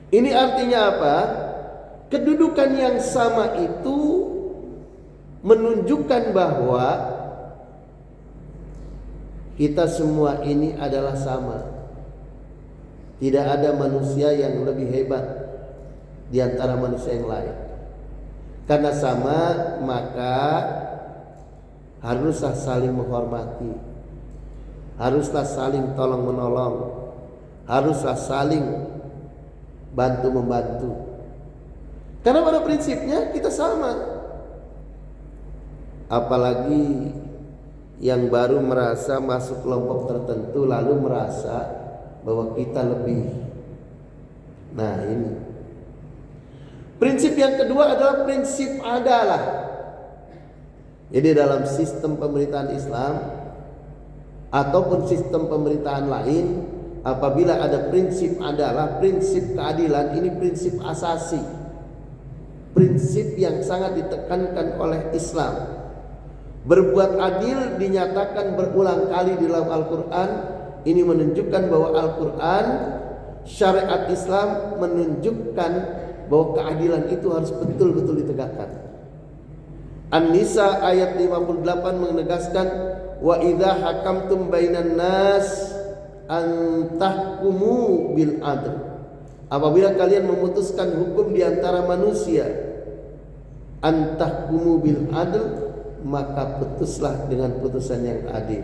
Ini artinya apa? Kedudukan yang sama itu menunjukkan bahwa kita semua ini adalah sama. Tidak ada manusia yang lebih hebat di antara manusia yang lain. Karena sama, maka haruslah saling menghormati, haruslah saling tolong menolong, haruslah saling bantu membantu. Karena pada prinsipnya kita sama. Apalagi yang baru merasa masuk kelompok tertentu lalu merasa bahwa kita lebih. Nah, ini prinsip yang kedua adalah prinsip adalah. Jadi dalam sistem pemerintahan Islam ataupun sistem pemerintahan lain, apabila ada prinsip adalah, prinsip keadilan, ini prinsip asasi, prinsip yang sangat ditekankan oleh Islam. Berbuat adil dinyatakan berulang kali di dalam Al-Quran. Ini menunjukkan bahwa Al-Quran, syariat Islam menunjukkan bahwa keadilan itu harus betul-betul ditegakkan. An-Nisa ayat 58 menegaskan, wa idza hakamtum bainan nas an tahkumu bil adl. Apabila kalian memutuskan hukum di antara manusia, an tahkumu bil adl, maka putuslah dengan putusan yang adil.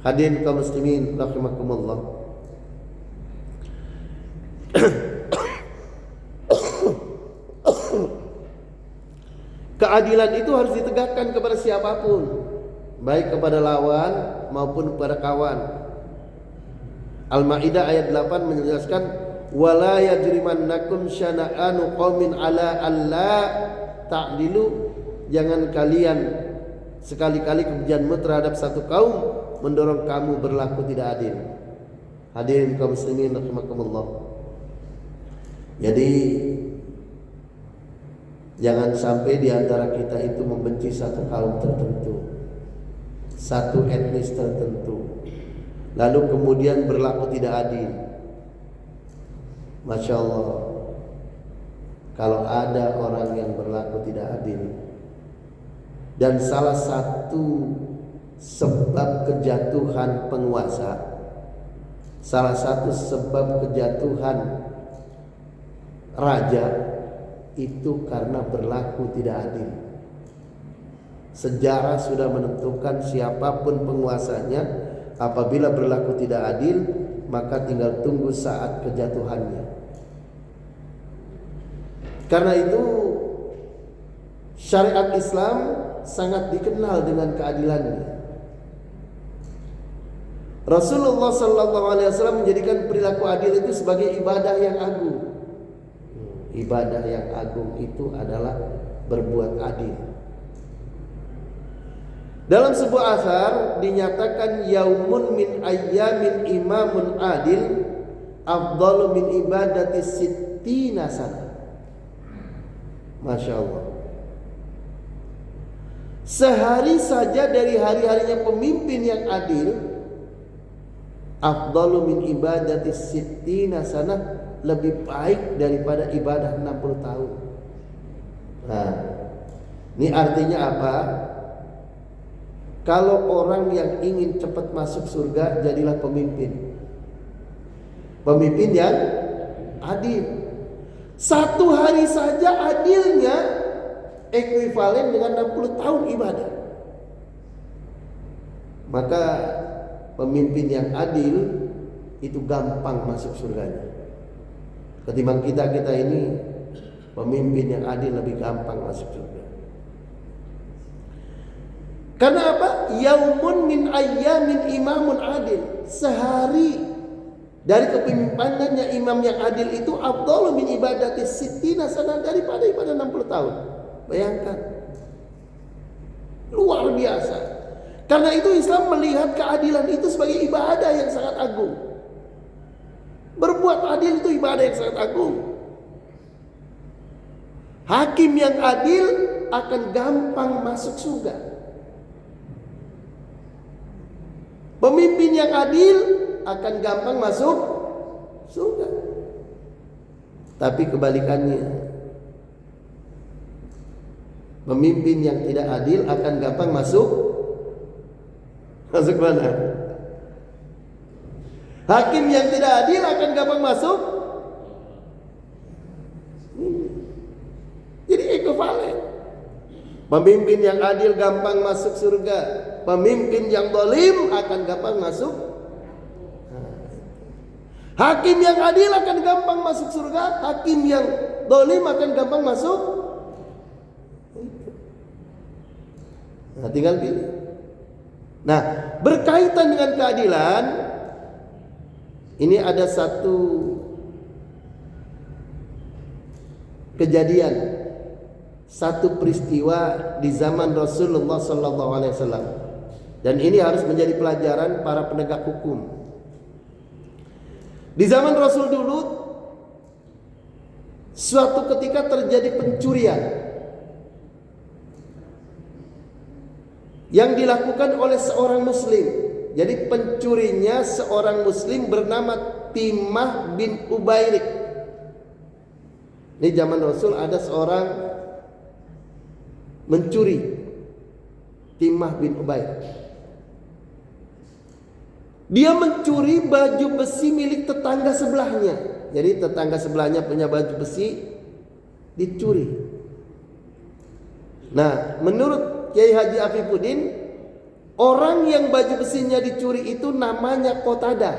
Hadirin kaum muslimin rahimakumullah. Keadilan itu harus ditegakkan kepada siapapun, baik kepada lawan maupun kepada kawan. Al-Maidah ayat 8 menjelaskan, wala yajrimannakum syana'anu qaumin ala alla ta'dilu. Jangan kalian sekali-kali kebencianmu terhadap satu kaum mendorong kamu berlaku tidak adil. Hadirin kaum muslimin rahimakumullah. Jadi jangan sampai di antara kita itu membenci satu kaum tertentu, satu etnis tertentu, lalu kemudian berlaku tidak adil. Masya Allah, kalau ada orang yang berlaku tidak adil, dan salah satu sebab kejatuhan penguasa, salah satu sebab kejatuhan raja itu karena berlaku tidak adil. Sejarah sudah menentukan siapapun penguasanya, apabila berlaku tidak adil, maka tinggal tunggu saat kejatuhannya. Karena itu syariat Islam sangat dikenal dengan keadilannya. Rasulullah SAW menjadikan perilaku adil itu sebagai ibadah yang agung. Ibadah yang agung itu adalah berbuat adil. Dalam sebuah asar dinyatakan, yaumun min ayyamin imamun adil afdalu min ibadati sittina sana. Masya Allah. Sehari saja dari hari-harinya pemimpin yang adil, afdalu min ibadati sittina sana, lebih baik daripada ibadah 60 tahun. Nah, ini artinya apa? Kalau orang yang ingin cepat masuk surga, jadilah pemimpin. Pemimpin yang adil. Satu hari saja adilnya ekuivalen dengan 60 tahun ibadah. Maka pemimpin yang adil itu gampang masuk surganya. Ketimbang kita ini, pemimpin yang adil lebih gampang masuk surga. Karena apa? Yaumun min ayyamin imamun adil. Sehari dari kepemimpinannya imam yang adil itu afdalu min ibadati sittina sana, daripada ibadah 60 tahun. Bayangkan, luar biasa. Karena itu Islam melihat keadilan itu sebagai ibadah yang sangat agung. Berbuat adil itu ibadah yang sangat agung. Hakim yang adil akan gampang masuk surga. Pemimpin yang adil akan gampang masuk surga. Tapi kebalikannya, pemimpin yang tidak adil akan gampang masuk mana? Hakim yang tidak adil akan gampang masuk. Jadi ekivalen. Pemimpin yang adil gampang masuk surga. Pemimpin yang zalim akan gampang masuk. Hakim yang adil akan gampang masuk surga. Hakim yang zalim akan gampang masuk. Nah, tinggal pilih. Nah, berkaitan dengan keadilan, ini ada satu kejadian, satu peristiwa di zaman Rasulullah SAW, dan ini harus menjadi pelajaran para penegak hukum. Di zaman Rasul dulu, suatu ketika terjadi pencurian yang dilakukan oleh seorang muslim. Jadi pencurinya seorang muslim bernama Timah bin Ubairik. Ini zaman Rasul ada seorang mencuri, Timah bin Ubairik. Dia mencuri baju besi milik tetangga sebelahnya. Jadi tetangga sebelahnya punya baju besi, dicuri. Nah, menurut Kiai Haji Afifuddin, orang yang baju besinya dicuri itu namanya Qatadah.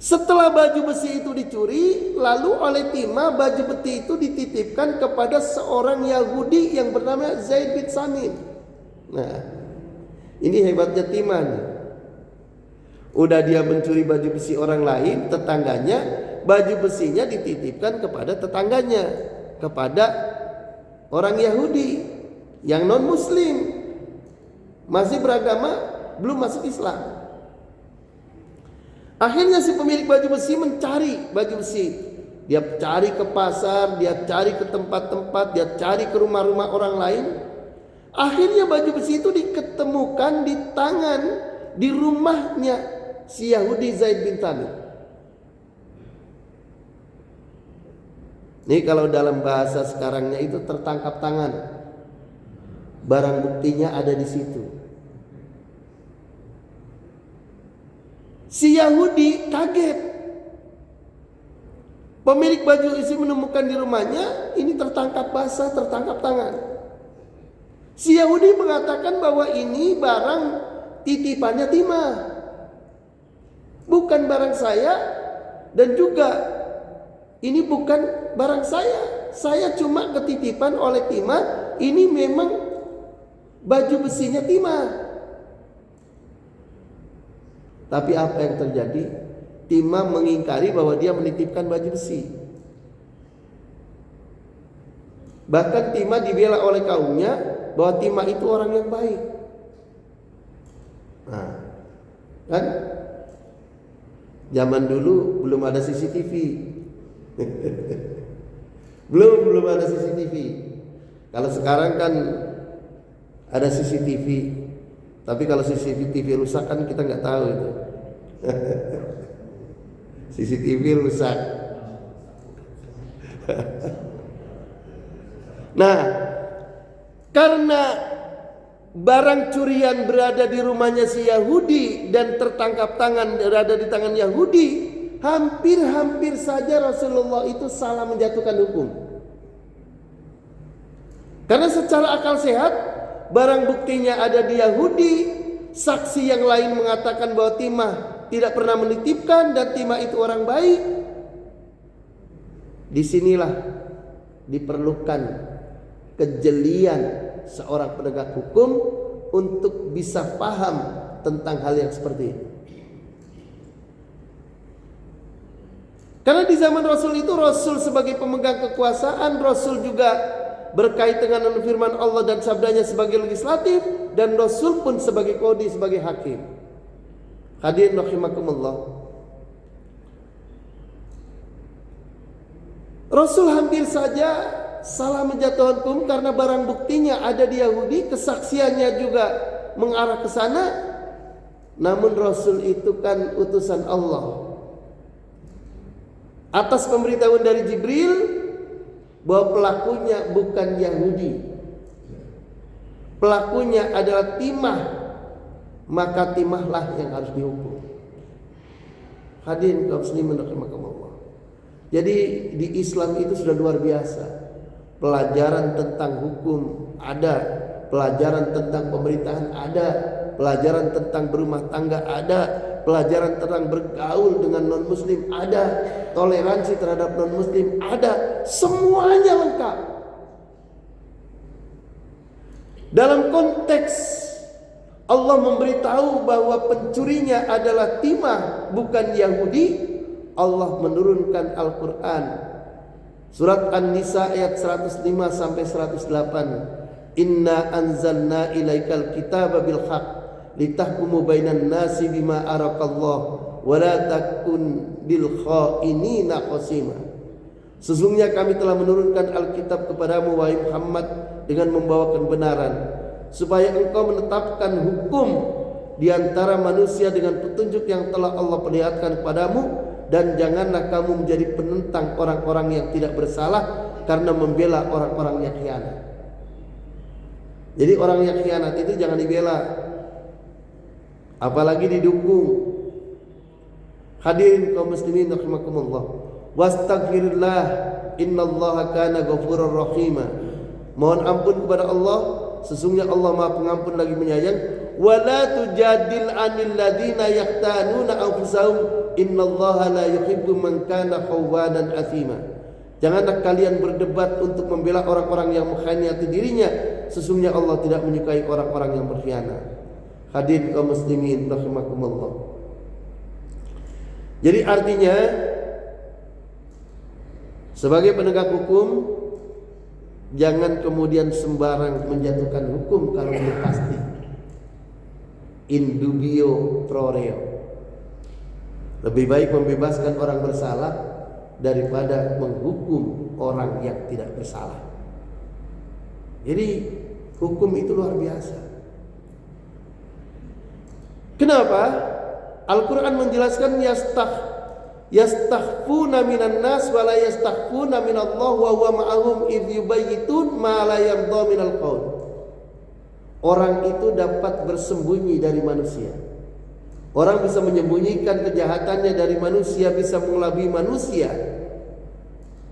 Setelah baju besi itu dicuri, lalu oleh Timah baju besi itu dititipkan kepada seorang Yahudi yang bernama Zaid bin Samin. Nah, ini hebatnya Timah nih. Udah dia mencuri baju besi orang lain, tetangganya, baju besinya dititipkan kepada tetangganya, kepada orang Yahudi yang non muslim, masih beragama, belum masuk Islam. Akhirnya si pemilik baju besi mencari baju besi. Dia cari ke pasar, dia cari ke tempat-tempat, dia cari ke rumah-rumah orang lain. Akhirnya baju besi itu diketemukan di tangan, di rumahnya si Yahudi Zaid bin Thabit. Ini kalau dalam bahasa sekarangnya itu tertangkap tangan. Barang buktinya ada di situ. Si Yahudi kaget. Pemilik baju besi menemukan di rumahnya, ini tertangkap basah, tertangkap tangan. Si Yahudi mengatakan bahwa ini barang titipannya Timah, bukan barang saya, dan juga ini bukan barang saya. Saya cuma ketitipan oleh Timah. Ini memang baju besinya Timah. Tapi apa yang terjadi? Timah mengingkari bahwa dia menitipkan baju besi. Bahkan Timah dibela oleh kaumnya bahwa Timah itu orang yang baik. Nah, kan? Zaman dulu belum ada CCTV. belum ada CCTV. Kalau sekarang kan ada CCTV. Tapi kalau CCTV rusak kan kita nggak tahu itu. CCTV rusak. Nah, karena barang curian berada di rumahnya si Yahudi dan tertangkap tangan berada di tangan Yahudi, hampir saja Rasulullah itu salah menjatuhkan hukum. Karena secara akal sehat, barang buktinya ada di Yahudi, saksi yang lain mengatakan bahwa Timah tidak pernah menitipkan dan Timah itu orang baik. Disinilah diperlukan kejelian seorang penegak hukum untuk bisa paham tentang hal yang seperti ini. Karena di zaman Rasul itu, Rasul sebagai pemegang kekuasaan, Rasul juga berkait dengan firman Allah dan sabdanya sebagai legislatif, dan Rasul pun sebagai qadhi, sebagai hakim. Hadirin rahimakumullah. Rasul hampir saja salah menjatuhkan hukum karena barang buktinya ada di Yahudi, kesaksiannya juga mengarah ke sana. Namun Rasul itu kan utusan Allah. atas pemberitahuan dari Jibril bahwa pelakunya bukan Yahudi, pelakunya adalah timah, maka timahlah yang harus dihukum. Hadirin kaum muslimin rahimakumullah. Jadi di Islam itu sudah luar biasa. Pelajaran tentang hukum ada, pelajaran tentang pemerintahan ada, pelajaran tentang berumah tangga ada, pelajaran tentang bergaul dengan non muslim ada, toleransi terhadap non muslim ada, semuanya lengkap. Dalam konteks Allah memberitahu bahwa pencurinya adalah timah bukan Yahudi, Allah menurunkan Al-Quran surat An-Nisa ayat 105 sampai 108. Inna anzalna ilaikal kitaba bil haq litahkumu bainan nasi bima arakallah wa la takun bil khainina khasima. Sesungguhnya kami telah menurunkan Alkitab kepadamu wahai Muhammad dengan membawa kebenaran, supaya engkau menetapkan hukum di antara manusia dengan petunjuk yang telah Allah perlihatkan kepadamu, dan janganlah kamu menjadi penentang orang-orang yang tidak bersalah karena membela orang-orang yang khianat. Jadi orang yang khianat itu jangan dibela, apalagi didukung. Hadirin kaum muslimin rahimakumullah. Wastaghfirillah innallaha kana ghafurur rahima. Mohon ampun kepada Allah, sesungguhnya Allah Maha Pengampun lagi menyayang. Wala tujadil 'anil ladzina yaqtanuna anfusahum innallaha la yuhibbu man kana khawanan athima. Janganlah kalian berdebat untuk membela orang-orang yang mengkhianati dirinya, sesungguhnya Allah tidak menyukai orang-orang yang berkhianat. Hadirin kaum muslimin rahimakumullah. Jadi artinya sebagai penegak hukum, jangan kemudian sembarang menjatuhkan hukum kalau belum pasti. In dubio pro reo. Lebih baik membebaskan orang bersalah daripada menghukum orang yang tidak bersalah. Jadi hukum itu luar biasa. Kenapa? Al-Quran menjelaskan yastakhfuna minan nas wa la yastakhfuna minallah wa huwa ma'ahum idh yubayyitun ma la yardha minal qaul. Orang itu dapat bersembunyi dari manusia. Orang bisa menyembunyikan kejahatannya dari manusia, bisa mengelabui manusia,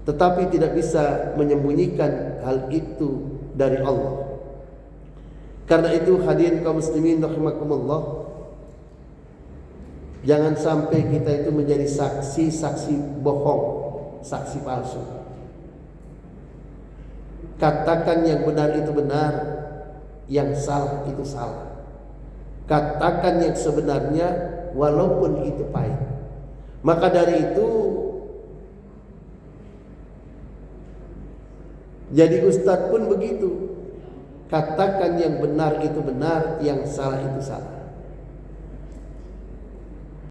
tetapi tidak bisa menyembunyikan hal itu dari Allah. Karena itu hadirin kaum muslimin rahimakumullah, jangan sampai kita itu menjadi saksi-saksi bohong, saksi palsu. Katakan yang benar itu benar, yang salah itu salah. Katakan yang sebenarnya walaupun itu pahit. Maka dari itu jadi ustadz pun begitu. Katakan yang benar itu benar, yang salah itu salah.